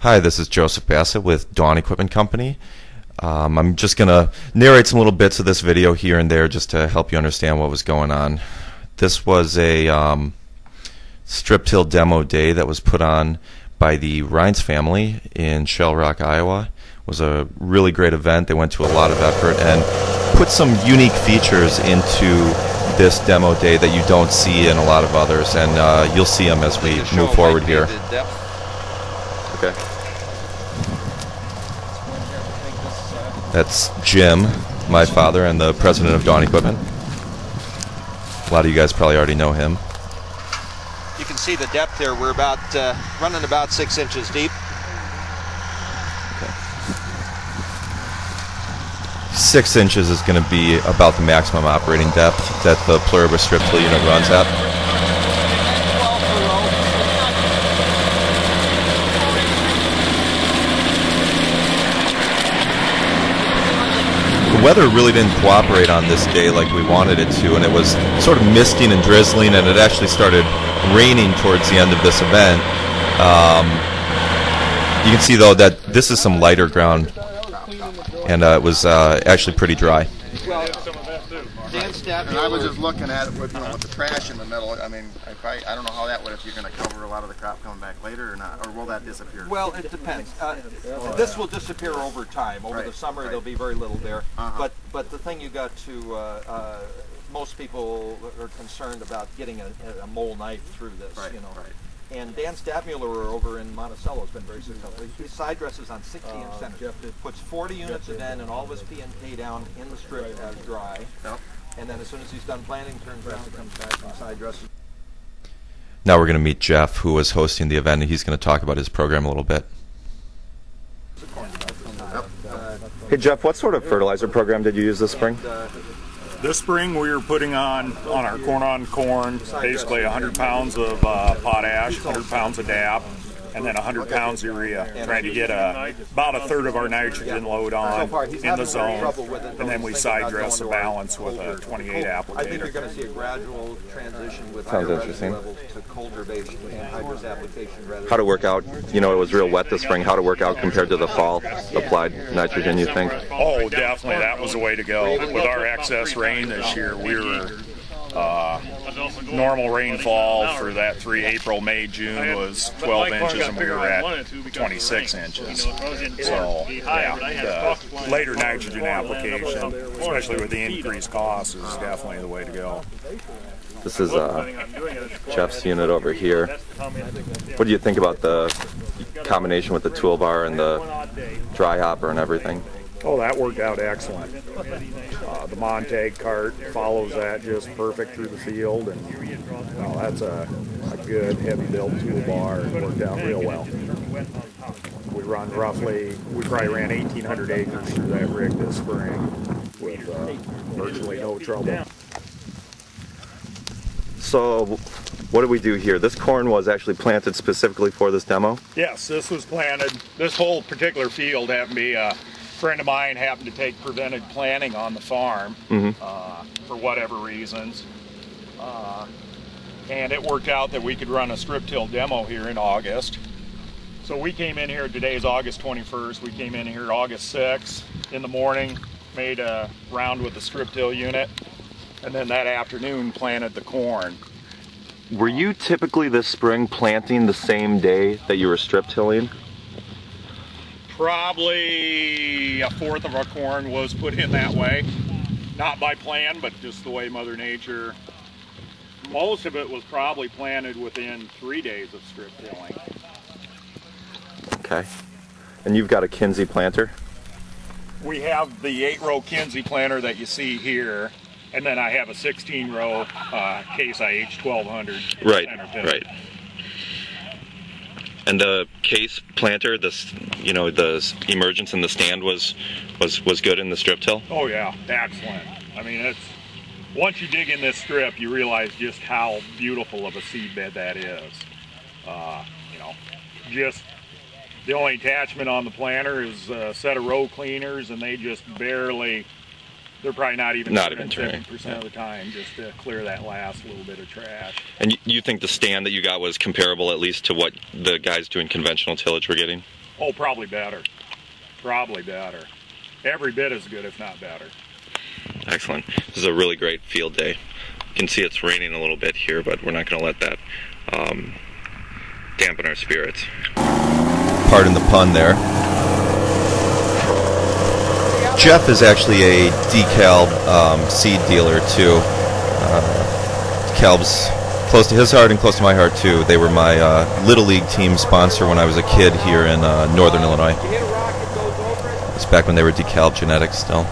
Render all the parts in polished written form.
Hi, this is Joseph Bassett with Dawn Equipment Company. I'm just going to narrate some little bits of this video here and there just to help you understand what was going on. This was a strip till demo day that was put on by the Rhines family in Shell Rock, Iowa. It was a really great event. They went to a lot of effort and put some unique features into this demo day that you don't see in a lot of others, and you'll see them as we move forward here. Okay. That's Jim, my father, and the president of Dawn Equipment. A lot of you guys probably already know him. You can see the depth there. We're about running about 6 inches deep. Okay. 6 inches is going to be about the maximum operating depth that the Pluribus strip till unit runs at. The weather really didn't cooperate on this day like we wanted it to, and it was sort of misting and drizzling, and it actually started raining towards the end of this event. You can see though that this is some lighter ground, and it was actually pretty dry. And I was just looking at it with, with the trash in the middle. I mean, I don't know how that would, if you're going to cover a lot of the crop coming back later or not, or will that disappear? Well, it depends. This will disappear over time. Over the summer, there'll be very little there. But the thing you got to, most people are concerned about getting a mole knife through this, And Dan Stadmuller over in Monticello has been very successful. He side dresses on 60-inch centers. Puts 40 units of N and all of his P&K down in the strip as dry. And then as soon as he's done planting, turns around and comes back and side dresses. Now we're going to meet Jeff, who was hosting the event, and he's going to talk about his program a little bit. Hey Jeff, what sort of fertilizer program did you use this spring? This spring we were putting on our corn, basically 100 pounds of potash, 100 pounds of DAP, and then 100 pounds of urea, trying to get about a third of our nitrogen load on in the zone, and then we side dress the balance with a 28 applicator. I think you're going to see a gradual transition with Sounds interesting. levels to colder-based anhydrous application rather. How'd it work out? You know, it was real wet this spring. How'd it work out compared to the fall applied nitrogen, you think? Oh, definitely. That was the way to go. With our excess rain this year, we were normal rainfall for that April, May, June was 12 inches, and we were at 26 inches. So, yeah, the later nitrogen application, especially with the increased costs, is definitely the way to go. This is Jeff's unit over here. What do you think about the combination with the toolbar and the dry hopper and everything? Oh, that worked out excellent. The Montag cart follows that just perfect through the field, and that's a good heavy built toolbar. It worked out real well. We probably ran 1,800 acres through that rig this spring with virtually no trouble. So what did we do here? This corn was actually planted specifically for this demo? Yes, this was planted. This whole particular field happened to be a friend of mine happened to take prevented planting on the farm for whatever reasons. And it worked out that we could run a strip till demo here in August. So we came in here, today is August 21st, we came in here August 6th in the morning, made a round with the strip till unit, and then that afternoon planted the corn. Were you typically this spring planting the same day that you were strip tilling? Probably a fourth of our corn was put in that way. Not by plan, but just the way Mother Nature. Most of it was probably planted within 3 days of strip tilling. Okay. And you've got a Kinze planter? We have the 8-row Kinze planter that you see here, and then I have a 16-row Case IH 1200. Right. And the Case planter, the emergence in the stand was good in the strip till? Oh yeah, excellent. I mean, once you dig in this strip, you realize just how beautiful of a seed bed that is. Just the only attachment on the planter is a set of row cleaners, and they just barely. They're probably not even turning 70% of the time, just to clear that last little bit of trash. And you think the stand that you got was comparable at least to what the guys doing conventional tillage were getting? Oh, probably better. Probably better. Every bit as good, if not better. Excellent. This is a really great field day. You can see it's raining a little bit here, but we're not going to let that dampen our spirits. Pardon the pun there. Jeff is actually a DeKalb seed dealer too. DeKalb's close to his heart and close to my heart too. They were my Little League team sponsor when I was a kid here in Northern Illinois. It's back when they were DeKalb Genetics still.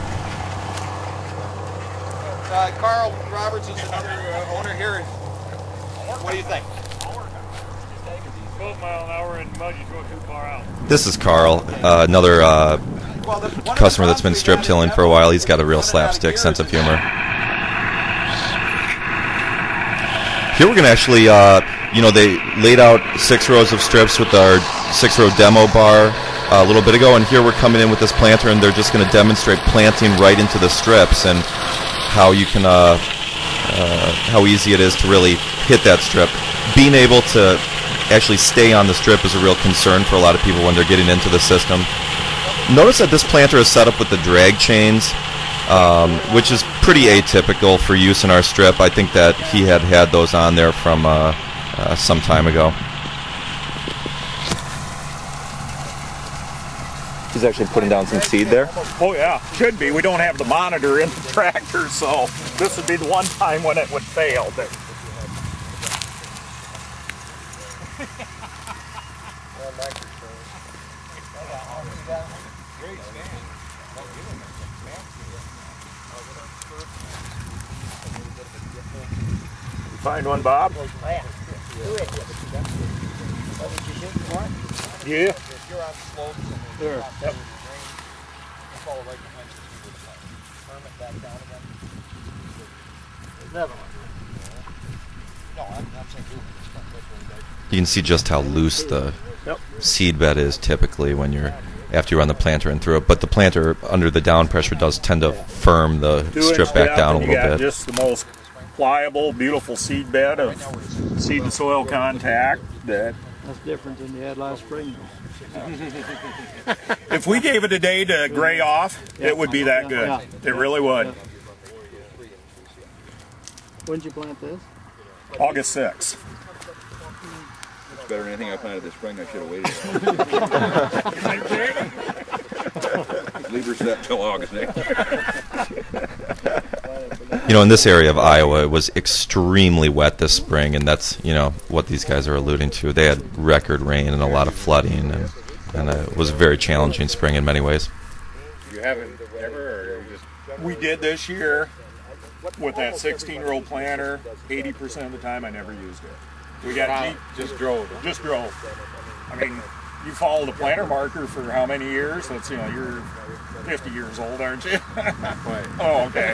Carl Roberts is another owner here. What do you think? 12 mile an hour and mud, you go too far out. This is Carl, another customer that's been strip tilling for a while. He's got a real slapstick sense of humor. Here we're going to actually, they laid out 6 rows of strips with our 6-row demo bar a little bit ago, and here we're coming in with this planter, and they're just going to demonstrate planting right into the strips and how you can, how easy it is to really hit that strip. Being able to actually stay on the strip is a real concern for a lot of people when they're getting into the system. Notice that this planter is set up with the drag chains, which is pretty atypical for use in our strip. I think that he had those on there from some time ago. He's actually putting down some seed there. Oh yeah, should be. We don't have the monitor in the tractor, so this would be the one time when it would fail. But find one, Bob? Yeah. You're on slopes and There. Yep. you follow right behind you with the permit back down again. Never. No, I'm saying you. You can see just how loose the seed bed is typically when after you run the planter in through it. But the planter under the down pressure does tend to firm the strip back down a little bit. Just the most pliable, beautiful seed bed of seed and soil contact. That's different than you had last spring. If we gave it a day to gray off, it would be that good. It really would. When did you plant this? August 6th. It's better than anything I planted this spring. I should have waited. Leave her set till August. You know, in this area of Iowa, it was extremely wet this spring, and that's, what these guys are alluding to. They had record rain and a lot of flooding, and it was a very challenging spring in many ways. You haven't ever, or you just... We did this year with that 16-row planter. 80% of the time, I never used it. We got just drove. Just drove. I mean, you follow the planter marker for how many years? That's you're 50 years old, aren't you? Not quite. Oh, okay.